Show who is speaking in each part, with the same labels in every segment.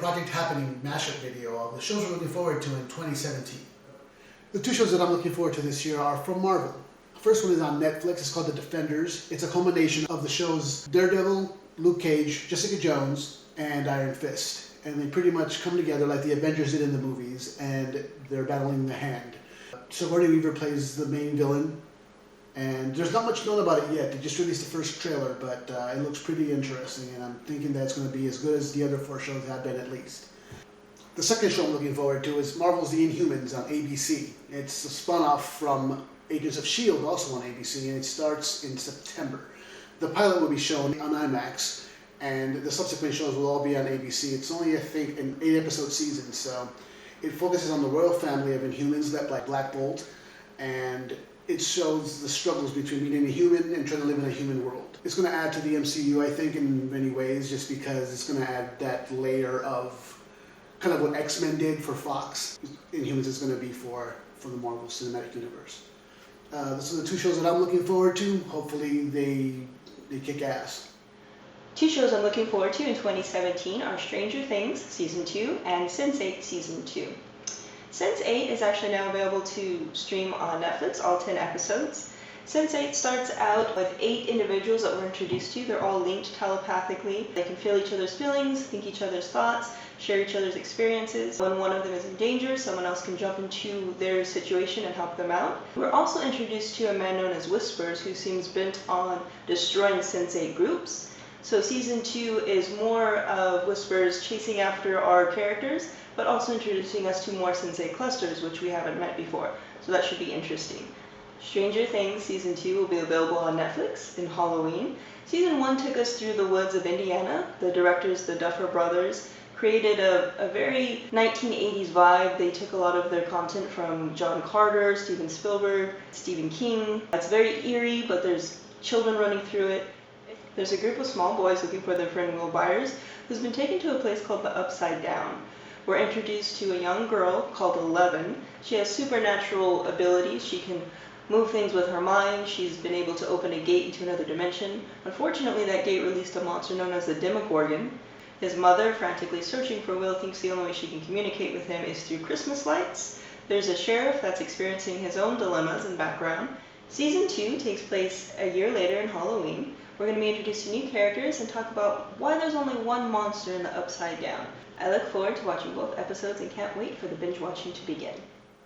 Speaker 1: Project Happening mashup video of the shows we're looking forward to in 2017. The two shows that I'm looking forward to this year are from Marvel. The first one is on Netflix. It's called The Defenders. It's a culmination of the shows Daredevil, Luke Cage, Jessica Jones, and Iron Fist. And they pretty much come together like the Avengers did in the movies, and they're battling the Hand. Sigourney Weaver plays the main villain, and there's not much known about it yet. They just released the first trailer, but it looks pretty interesting, and I'm thinking that it's going to be as good as the other 4 shows have been at least. The second show I'm looking forward to is Marvel's The INHUMANS on ABC. It's a spun-off from Agents of S.H.I.E.L.D., also on ABC, and it starts in September. The pilot will be shown on IMAX, and the subsequent shows will all be on ABC. It's only, I think, an 8-episode season, so it focuses on the royal family of Inhumans led by Black Bolt, and it shows the struggles between being a human and trying to live in a human world. It's going to add to the MCU, I think, in many ways, just because it's going to add that layer of kind of what X-Men did for Fox. Inhumans is going to be for the Marvel Cinematic Universe. Those are the two shows that I'm looking forward to. Hopefully they kick ass.
Speaker 2: Two shows I'm looking forward to in 2017 are Stranger Things Season 2 and Sense8 Season 2. Sense8 is actually now available to stream on Netflix, all 10 episodes. Sense8 starts out with 8 individuals that we're introduced to. They're all linked telepathically. They can feel each other's feelings, think each other's thoughts, share each other's experiences. When one of them is in danger, someone else can jump into their situation and help them out. We're also introduced to a man known as Whispers, who seems bent on destroying Sense8 groups. So Season 2 is more of Whispers chasing after our characters, but also introducing us to more Sense8 clusters, which we haven't met before. So that should be interesting. Stranger Things Season 2 will be available on Netflix in Halloween. Season 1 took us through the woods of Indiana. The directors, the Duffer Brothers, created a very 1980s vibe. They took a lot of their content from John Carter, Steven Spielberg, Stephen King. It's very eerie, but there's children running through it. There's a group of small boys looking for their friend Will Byers, who's been taken to a place called the Upside Down. We're introduced to a young girl called 11. She has supernatural abilities. She can move things with her mind. She's been able to open a gate into another dimension. Unfortunately, that gate released a monster known as the Demogorgon. His mother, frantically searching for Will, thinks the only way she can communicate with him is through Christmas lights. There's a sheriff that's experiencing his own dilemmas and background. Season 2 takes place a year later in Halloween. We're going to be introduced to new characters and talk about why there's only one monster in the Upside Down. I look forward to watching both episodes and can't wait for the binge watching to begin.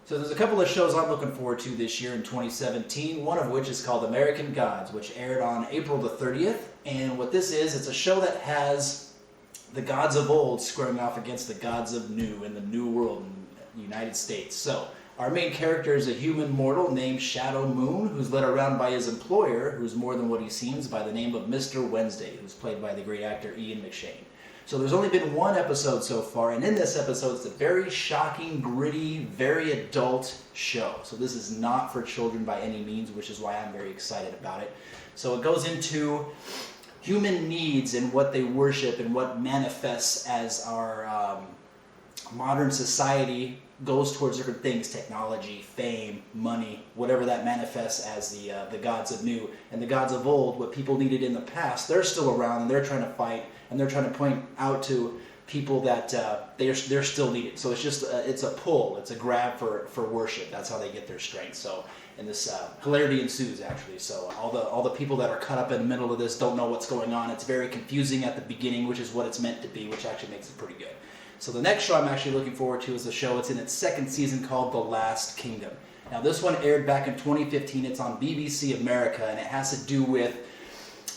Speaker 3: So there's a couple of shows I'm looking forward to this year in 2017, one of which is called American Gods, which aired on April the 30th. And what this is, it's a show that has the gods of old squaring off against the gods of new in the new world in the United States. So our main character is a human mortal named Shadow Moon, who's led around by his employer, who's more than what he seems, by the name of Mr. Wednesday, who's played by the great actor Ian McShane. So there's only been one episode so far, and in this episode it's a very shocking, gritty, very adult show. So this is not for children by any means, which is why I'm very excited about it. So it goes into human needs and what they worship and what manifests as our modern society goes towards different things: technology, fame, money, whatever that manifests as the gods of new. And the gods of old, what people needed in the past, they're still around and they're trying to fight, and they're trying to point out to people that they're still needed. So it's just it's a pull, it's a grab for worship. That's how they get their strength. So, and this hilarity ensues actually. So all the people that are caught up in the middle of this don't know what's going on. It's very confusing at the beginning, which is what it's meant to be, which actually makes it pretty good. So the next show I'm actually looking forward to is a show. It's in its 2nd season called The Last Kingdom. Now this one aired back in 2015. It's on BBC America, and it has to do with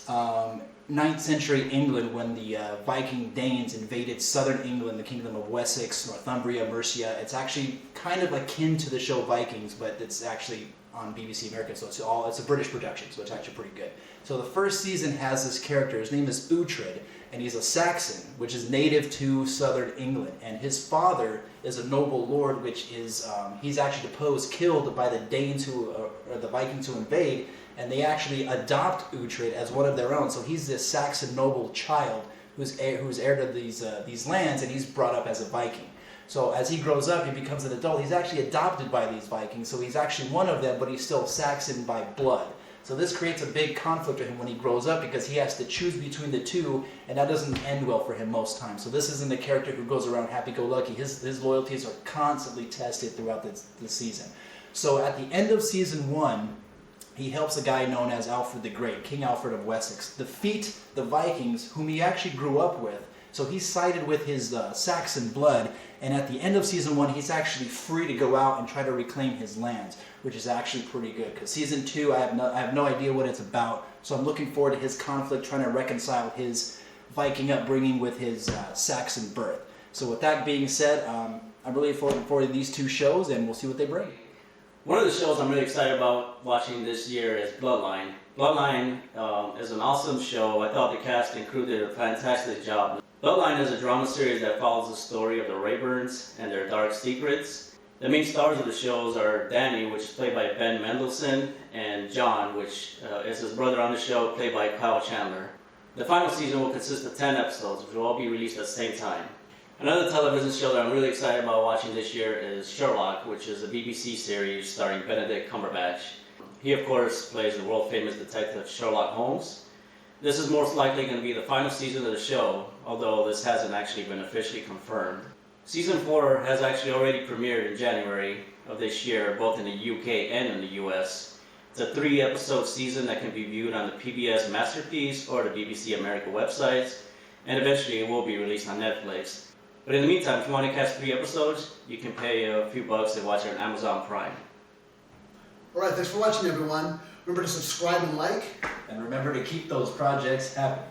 Speaker 3: 9th century England when the Viking Danes invaded southern England, the kingdom of Wessex, Northumbria, Mercia. It's actually kind of akin to the show Vikings, but it's actually on BBC America, so it's a British production, so it's actually pretty good. So the first season has this character. His name is Uhtred, and he's a Saxon, which is native to southern England. And his father is a noble lord, which is he's actually killed by the Danes or the Vikings who invade, and they actually adopt Uhtred as one of their own. So he's this Saxon noble child who's heir to these lands, and he's brought up as a Viking. So as he grows up, he becomes an adult. He's actually adopted by these Vikings, so he's actually one of them, but he's still Saxon by blood. So this creates a big conflict with him when he grows up because he has to choose between the two, and that doesn't end well for him most times. So this isn't a character who goes around happy-go-lucky. His loyalties are constantly tested throughout the season. So at the end of season 1, he helps a guy known as Alfred the Great, King Alfred of Wessex, defeat the Vikings, whom he actually grew up with. So he sided with his Saxon blood, and at the end of season 1, he's actually free to go out and try to reclaim his lands, which is actually pretty good. Because season 2, I have no idea what it's about, so I'm looking forward to his conflict, trying to reconcile his Viking upbringing with his Saxon birth. So with that being said, I'm really looking forward to these 2 shows, and we'll see what they bring.
Speaker 4: One of the shows I'm really excited about watching this year is Bloodline. Bloodline is an awesome show. I thought the cast and crew did a fantastic job. Bloodline is a drama series that follows the story of the Rayburns and their dark secrets. The main stars of the shows are Danny, which is played by Ben Mendelsohn, and John, which is his brother on the show, played by Kyle Chandler. The final season will consist of 10 episodes, which will all be released at the same time. Another television show that I'm really excited about watching this year is Sherlock, which is a BBC series starring Benedict Cumberbatch. He, of course, plays the world-famous detective Sherlock Holmes. This is most likely going to be the final season of the show, although this hasn't actually been officially confirmed. Season 4 has actually already premiered in January of this year, both in the UK and in the US. It's a 3-episode season that can be viewed on the PBS Masterpiece or the BBC America websites, and eventually it will be released on Netflix. But in the meantime, if you want to catch 3 episodes, you can pay a few bucks and watch it on Amazon Prime.
Speaker 1: Alright, thanks for watching everyone. Remember to subscribe and like.
Speaker 3: And remember to keep those projects happy.